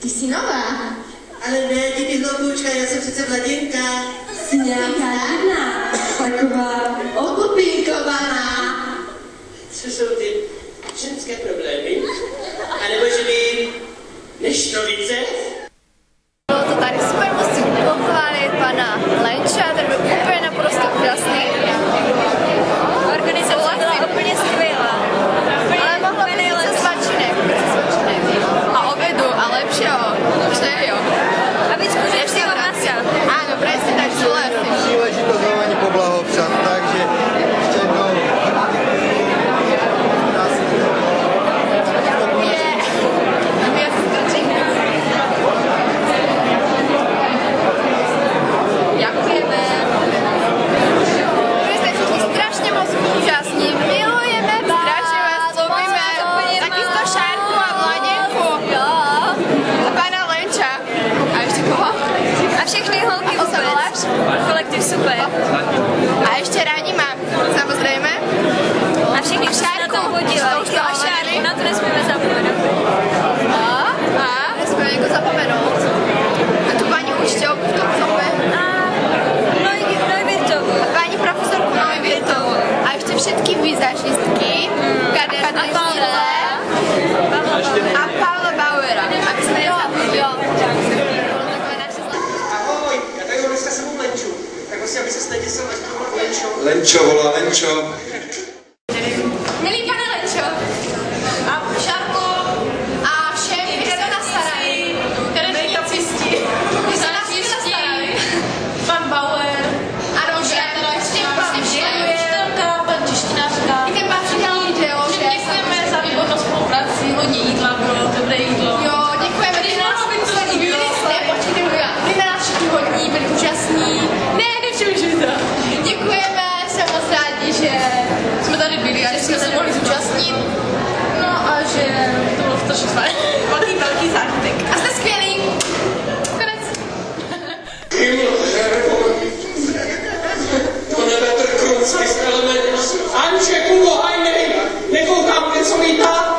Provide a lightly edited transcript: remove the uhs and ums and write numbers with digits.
Ty jsi nová. Ale ne, díky hlouboučka, já jsem přece mladinka. Jsi nějaká divná, taková opupínkovaná. Co jsou ty ženské problémy? A nebo že by neštovice? Bylo to tady super, musím pochválit pana Lenča, ten byl úplně naprosto úžasný. Organizace byla úplně skvělá. Ale mohla být více svačinek. A obědu, a lepšího. Všeho. A víc kuřečního masa. Áno, presne, tak súhlasím. Příležitost vám ani poblahopřát, takže ještě jednou. Ďakujeme. Vy ste všichni strašne moc úžasní. Milujeme, strašne vás ľúbime. Takisto Šárku a Mladenku. A pána Lenča. A ešte koho? A všechny holky vôbec. Ako sa voláš? Kolektív super. A ešte Ranima, samozrejme. A všechny Šárku. Na tom podílali. A Šárku, na to nesmieme zapomenout. Nesmieme niekoho zapomenout. A tu pani učiteľku v tom zobe. Nojvirtovu. A pani profesorku Nojvirtovu. A ešte všetky vizažistky. Kadeřnice. A Pavla Bauera. Aby sme nezabudli. Ahoj, já tady mám dneska sebou Lenču. Tak vlastně, aby se neděsil, až to volá Lenčo. Lenčo volá Lenčo. Milý pane Lenčo. A Šárko. A všem, kteří se nás starají. Make-upisti. Kteří se nás starali. Pan Bauer. Ano, že ještě učitelka, pan češtinářka. I ten pán přidal video, že děkujeme za výbornou spolupráci, hodně jídla, bylo dobré jídlo. Jo, děkujeme, když nás byli na nás všichni hodní, byli úžasní. Ne, nepřemýšlej to. Děkujeme, jsem moc rádi, že jsme tady byli a že jsme se mohli zúčastnit. No a že to bylo strašně fajn. Velký zážitek. A jste skvělí. Konec. To nevetr krunský element. Anče, Kubo, hajnej, nekoukám, něco lítá.